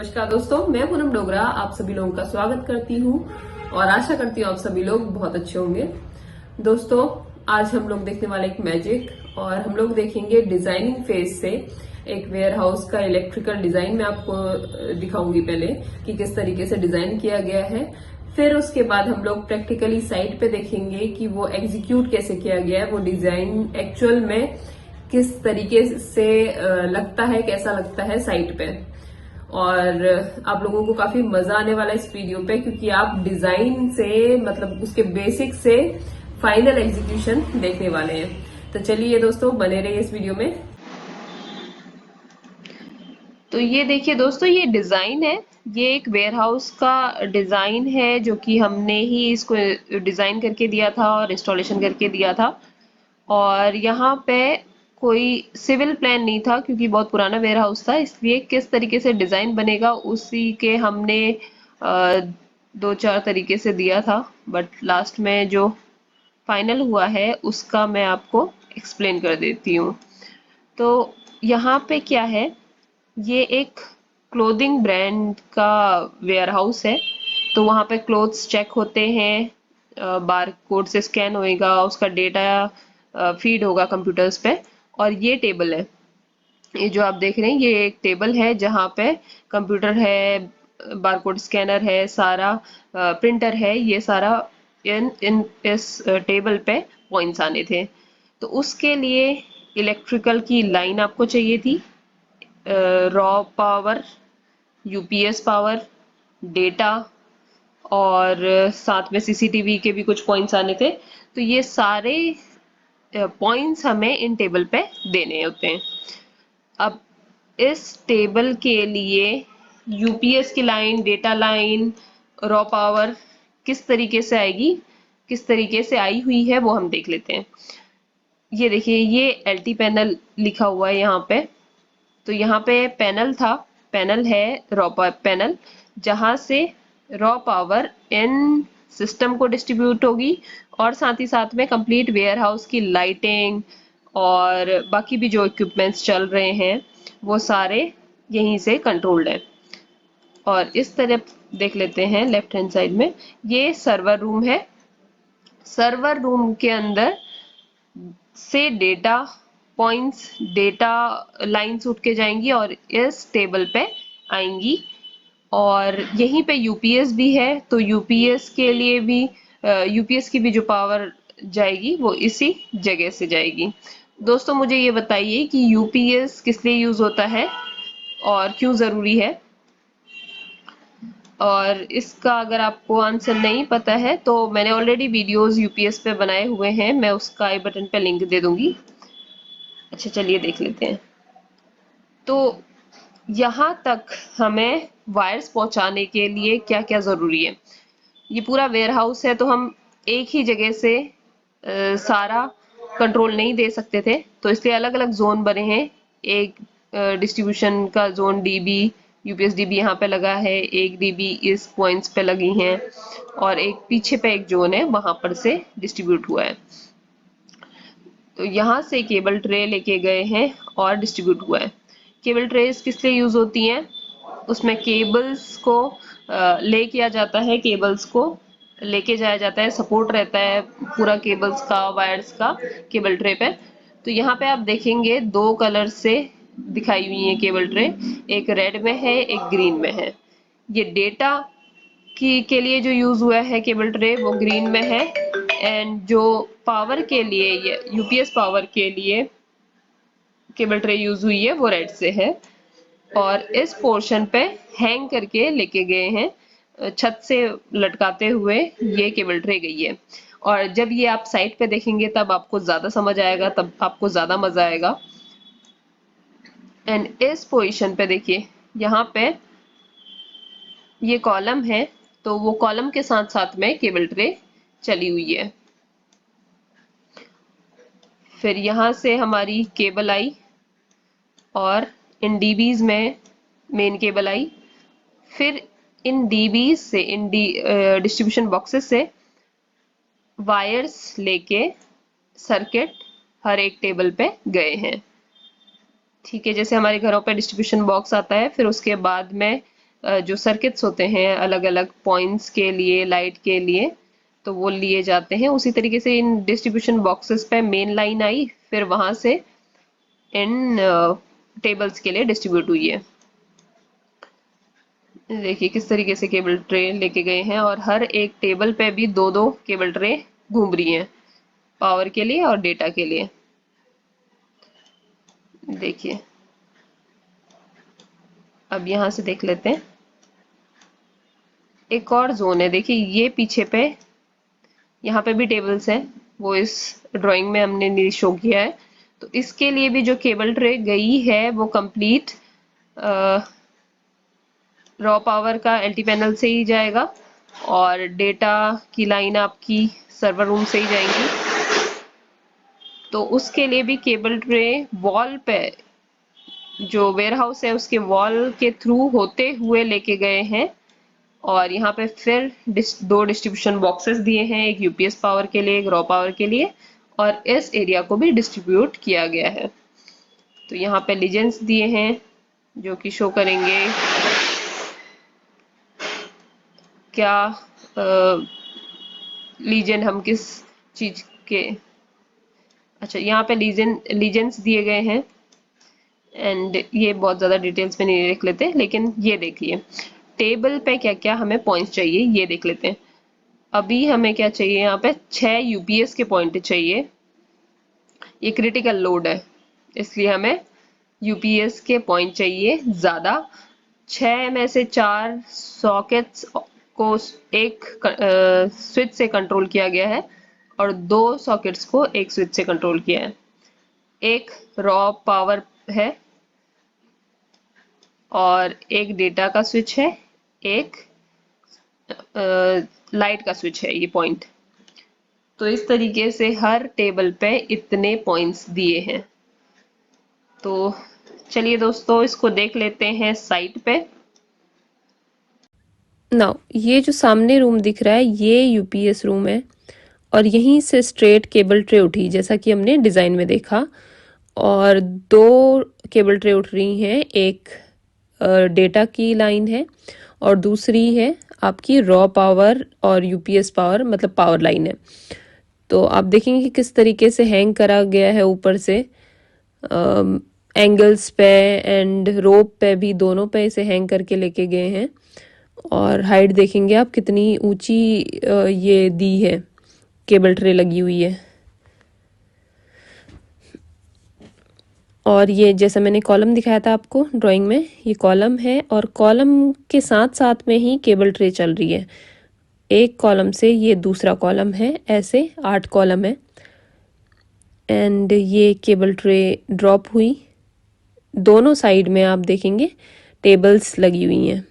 नमस्कार दोस्तों, मैं पूनम डोगरा आप सभी लोगों का स्वागत करती हूँ और आशा करती हूँ आप सभी लोग बहुत अच्छे होंगे। दोस्तों, आज हम लोग देखने वाले एक मैजिक और हम लोग देखेंगे डिजाइनिंग फेज से एक वेयर हाउस का इलेक्ट्रिकल डिजाइन। मैं आपको दिखाऊंगी पहले कि किस तरीके से डिजाइन किया गया है। फिर उसके बाद हम लोग प्रैक्टिकली साइट पे देखेंगे कि वो एग्जीक्यूट कैसे किया गया है, वो डिजाइन एक्चुअल में किस तरीके से लगता है, कैसा लगता है साइट पे। और आप लोगों को काफी मजा आने वाला है इस वीडियो पे, क्योंकि आप डिजाइन से मतलब उसके बेसिक से फाइनल एग्जीक्यूशन देखने वाले हैं। तो चलिए दोस्तों, बने रहिए इस वीडियो में। तो ये देखिए दोस्तों, ये डिजाइन है। ये एक वेयर हाउस का डिजाइन है जो कि हमने ही इसको डिजाइन करके दिया था और इंस्टॉलेशन करके दिया था। और यहाँ पे कोई सिविल प्लान नहीं था क्योंकि बहुत पुराना वेयर हाउस था, इसलिए किस तरीके से डिजाइन बनेगा उसी के हमने दो चार तरीके से दिया था। बट लास्ट में जो फाइनल हुआ है उसका मैं आपको एक्सप्लेन कर देती हूँ। तो यहाँ पे क्या है, ये एक क्लोथिंग ब्रांड का वेयर हाउस है। तो वहाँ पे क्लोथ्स चेक होते हैं, बार कोड से स्कैन होएगा, उसका डेटा फीड होगा कंप्यूटर्स पे। और ये टेबल है, ये जो आप देख रहे हैं ये एक टेबल है जहाँ पे कंप्यूटर है, बारकोड स्कैनर है, सारा प्रिंटर है, ये सारा इन इन इस टेबल पे पॉइंट्स आने थे। तो उसके लिए इलेक्ट्रिकल की लाइन आपको चाहिए थी, raw power, UPS power, data, और साथ में सीसीटीवी के भी कुछ पॉइंट्स आने थे। तो ये सारे पॉइंट्स हमें इन टेबल पे देने होते हैं। अब इस टेबल के लिए यूपीएस की line, data line, raw power किस तरीके से आएगी, किस तरीके से आई हुई है वो हम देख लेते हैं। ये देखिए, ये एलटी पैनल लिखा हुआ है यहाँ पे। तो यहाँ पे पैनल था, पैनल है रॉ पैनल, जहां से रॉ पावर इन सिस्टम को डिस्ट्रीब्यूट होगी और साथ ही साथ में कंप्लीट वेयर हाउस की लाइटिंग और बाकी भी जो इक्विपमेंट्स चल रहे हैं वो सारे यहीं से कंट्रोल्ड है। और इस तरफ देख लेते हैं लेफ्ट हैंड साइड में, ये सर्वर रूम है। सर्वर रूम के अंदर से डेटा पॉइंट्स, डेटा लाइंस उठ के जाएंगी और इस टेबल पे आएंगी। और यहीं पे यूपीएस भी है, तो यूपीएस के लिए भी यूपीएस की भी जो पावर जाएगी वो इसी जगह से जाएगी। दोस्तों, मुझे ये बताइए कि यूपीएस किस लिए यूज होता है और क्यों जरूरी है। और इसका अगर आपको आंसर नहीं पता है तो मैंने ऑलरेडी वीडियोस यूपीएस पे बनाए हुए हैं, मैं उसका आई बटन पे लिंक दे दूंगी। अच्छा, चलिए देख लेते हैं। तो यहाँ तक हमें वायर्स पहुंचाने के लिए क्या क्या जरूरी है। ये पूरा वेयर हाउस है, तो हम एक ही जगह से सारा कंट्रोल नहीं दे सकते थे, तो इसलिए अलग अलग जोन बने हैं। एक डिस्ट्रीब्यूशन का जोन डीबी, यूपीएस डीबी यहाँ पे लगा है, एक डीबी इस पॉइंट्स पे लगी हैं, और एक पीछे पे एक जोन है वहां पर से डिस्ट्रीब्यूट हुआ है। तो यहाँ से केबल ट्रे लेके गए हैं और डिस्ट्रीब्यूट हुआ है। केबल ट्रेस किस लिए यूज होती हैं, उसमें केबल्स को ले किया जाता है, केबल्स को लेके जाया जाता है, सपोर्ट रहता है पूरा केबल्स का, वायर्स का केबल ट्रे पे। तो यहाँ पे आप देखेंगे दो कलर से दिखाई हुई है केबल ट्रे, एक रेड में है, एक ग्रीन में है। ये डेटा की के लिए जो यूज हुआ है केबल ट्रे वो ग्रीन में है, एंड जो पावर के लिए, ये यूपीएस पावर के लिए केबल ट्रे यूज हुई है वो रेड से है। और इस पोर्शन पे हैंग करके लेके गए हैं, छत से लटकाते हुए ये केबल ट्रे गई है। और जब ये आप साइट पे देखेंगे तब आपको ज्यादा समझ आएगा, तब आपको ज्यादा मजा आएगा। एंड इस पोजीशन पे देखिए, यहाँ पे ये कॉलम है, तो वो कॉलम के साथ साथ में केबल ट्रे चली हुई है। फिर यहाँ से हमारी केबल आई और इन डीबीज में मेन केबल आई। फिर इन डीबीज से, इन डिस्ट्रीब्यूशन बॉक्सेस से वायर्स लेके सर्किट हर एक टेबल पे गए हैं। ठीक है, जैसे हमारे घरों पे डिस्ट्रीब्यूशन बॉक्स आता है, फिर उसके बाद में जो सर्किट्स होते हैं अलग अलग पॉइंट्स के लिए, लाइट के लिए, तो वो लिए जाते हैं। उसी तरीके से इन डिस्ट्रीब्यूशन बॉक्सेस पे मेन लाइन आई, फिर वहां से इन टेबल्स के लिए डिस्ट्रीब्यूट हुई है। देखिए किस तरीके से केबल ट्रे लेके गए हैं, और हर एक टेबल पे भी दो दो केबल ट्रे घूम रही हैं, पावर के लिए और डेटा के लिए। देखिए अब यहाँ से देख लेते हैं, एक और जोन है। देखिए ये पीछे पे, यहाँ पे भी टेबल्स हैं, वो इस ड्राइंग में हमने शो किया है। तो इसके लिए भी जो केबल ट्रे गई है वो कंप्लीट रॉ पावर का एलटी पैनल से ही जाएगा, और डेटा की लाइन आपकी सर्वर रूम से ही जाएंगी। तो उसके लिए भी केबल ट्रे वॉल पे, जो वेयर हाउस है उसके वॉल के थ्रू होते हुए लेके गए हैं, और यहाँ पे फिर दो डिस्ट्रीब्यूशन बॉक्सेस दिए हैं, एक यूपीएस पावर के लिए, एक रॉ पावर के लिए, और इस एरिया को भी डिस्ट्रीब्यूट किया गया है। तो यहाँ पे लीजेंड्स दिए हैं जो कि शो करेंगे क्या लीजेंड हम किस चीज के। अच्छा यहाँ पे लीजेंड्स दिए गए हैं, एंड ये बहुत ज़्यादा डिटेल्स में नहीं देख लेते, लेकिन ये देखिए टेबल पे क्या क्या हमें पॉइंट्स चाहिए ये देख लेते हैं। अभी हमें क्या चाहिए, यहाँ पे 6 यूपीएस के पॉइंट चाहिए। ये क्रिटिकल लोड है, इसलिए हमें यूपीएस के पॉइंट चाहिए ज़्यादा। 6 में से 4 सॉकेट्स को एक स्विच से कंट्रोल किया गया है, और 2 सॉकेट्स को एक स्विच से कंट्रोल किया है। एक रॉ पावर है, और एक डेटा का स्विच है, एक लाइट का स्विच है, ये पॉइंट। तो इस तरीके से हर टेबल पे इतने पॉइंट्स दिए हैं। तो चलिए दोस्तों इसको देख लेते हैं साइट पे। नाउ ये जो सामने रूम दिख रहा है ये यूपीएस रूम है, और यहीं से स्ट्रेट केबल ट्रे उठी जैसा कि हमने डिज़ाइन में देखा, और 2 केबल ट्रे उठ रही हैं, एक डेटा की लाइन है और दूसरी है आपकी रॉ पावर और यूपीएस पावर, मतलब पावर लाइन है। तो आप देखेंगे कि किस तरीके से हैंग करा गया है ऊपर से, एंगल्स पे एंड रोप पे भी, दोनों पे इसे हैंग करके लेके गए हैं। और हाइट देखेंगे आप कितनी ऊंची ये दी है, केबल ट्रे लगी हुई है। और ये जैसा मैंने कॉलम दिखाया था आपको ड्राइंग में, ये कॉलम है, और कॉलम के साथ साथ में ही केबल ट्रे चल रही है। एक कॉलम से ये दूसरा कॉलम है, ऐसे 8 कॉलम है, एंड ये केबल ट्रे ड्रॉप हुई। दोनों साइड में आप देखेंगे टेबल्स लगी हुई हैं।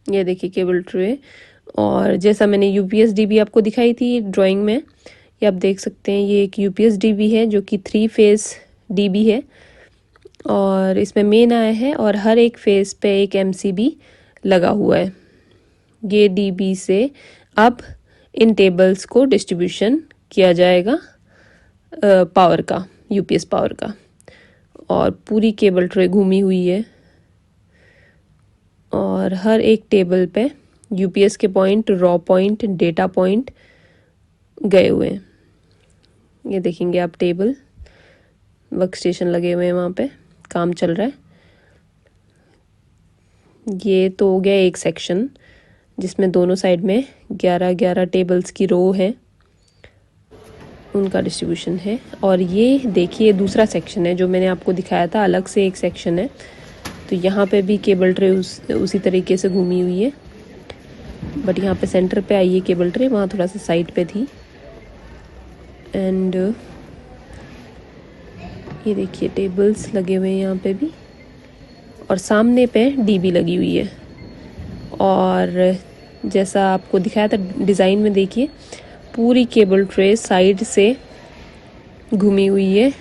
ये देखिए केबल ट्रे, और जैसा मैंने यूपीएस डीबी आपको दिखाई थी ड्राइंग में, ये आप देख सकते हैं, ये एक यूपीएस डीबी है जो कि 3 फेज डीबी है, और इसमें मेन आया है, और हर एक फेज पे एक एमसीबी लगा हुआ है। ये डीबी से अब इन टेबल्स को डिस्ट्रीब्यूशन किया जाएगा पावर का, यूपीएस पावर का। और पूरी केबल ट्रे घूमी हुई है, और हर एक टेबल पे यूपीएस के point, raw point, data point गए हुए हैं। ये देखेंगे आप टेबल, वर्क स्टेशन लगे हुए हैं, वहाँ पे काम चल रहा है। ये तो हो गया एक सेक्शन जिसमें दोनों साइड में 11-11 टेबल्स की रो है, उनका डिस्ट्रीब्यूशन है। और ये देखिए दूसरा सेक्शन है जो मैंने आपको दिखाया था, अलग से एक सेक्शन है। तो यहाँ पे भी केबल ट्रे उसी तरीके से घूमी हुई है, बट यहाँ पे सेंटर पे आई है केबल ट्रे, वहाँ थोड़ा सा साइड पे थी। एंड ये देखिए टेबल्स लगे हुए हैं यहाँ पे भी, और सामने पे डीबी लगी हुई है। और जैसा आपको दिखाया था डिज़ाइन में, देखिए पूरी केबल ट्रे साइड से घूमी हुई है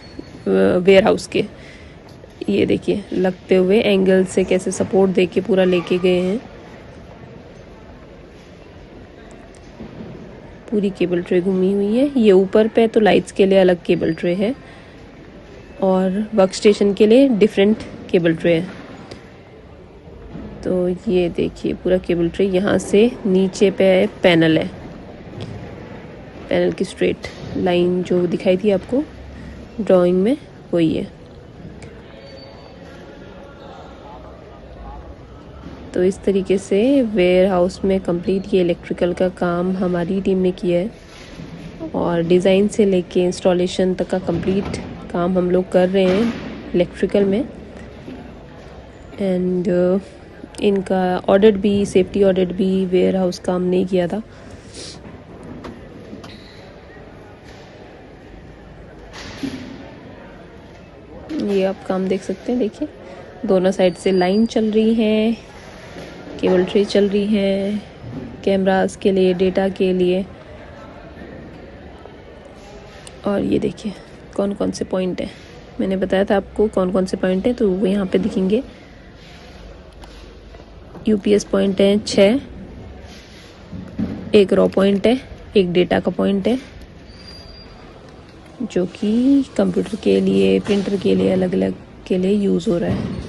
वेयर हाउस के। ये देखिए लगते हुए एंगल से कैसे सपोर्ट देके पूरा लेके गए हैं। पूरी केबल ट्रे घूमी हुई है। ये ऊपर पे तो लाइट्स के लिए अलग केबल ट्रे है, और वर्क स्टेशन के लिए डिफरेंट केबल ट्रे है। तो ये देखिए पूरा केबल ट्रे, यहाँ से नीचे पे पैनल है, पैनल की स्ट्रेट लाइन जो दिखाई थी आपको ड्राइंग में वही है। तो इस तरीके से वेयर हाउस में कंप्लीट ये इलेक्ट्रिकल का काम हमारी टीम ने किया है और डिज़ाइन से लेके इंस्टॉलेशन तक का कंप्लीट काम हम लोग कर रहे हैं इलेक्ट्रिकल में। एंड इनका ऑडिट भी, सेफ्टी ऑडिट भी वेयर हाउस का हमने किया था। ये आप काम देख सकते हैं, देखिए दोनों साइड से लाइन चल रही है, केबल ट्रे चल रही है कैमरास के लिए, डेटा के लिए। और ये देखिए कौन कौन से पॉइंट हैं, मैंने बताया था आपको कौन कौन से पॉइंट हैं, तो वो यहाँ पे दिखेंगे। यूपीएस पॉइंट है 6, एक रॉ पॉइंट है, एक डेटा का पॉइंट है जो कि कंप्यूटर के लिए, प्रिंटर के लिए अलग अलग के लिए यूज़ हो रहा है।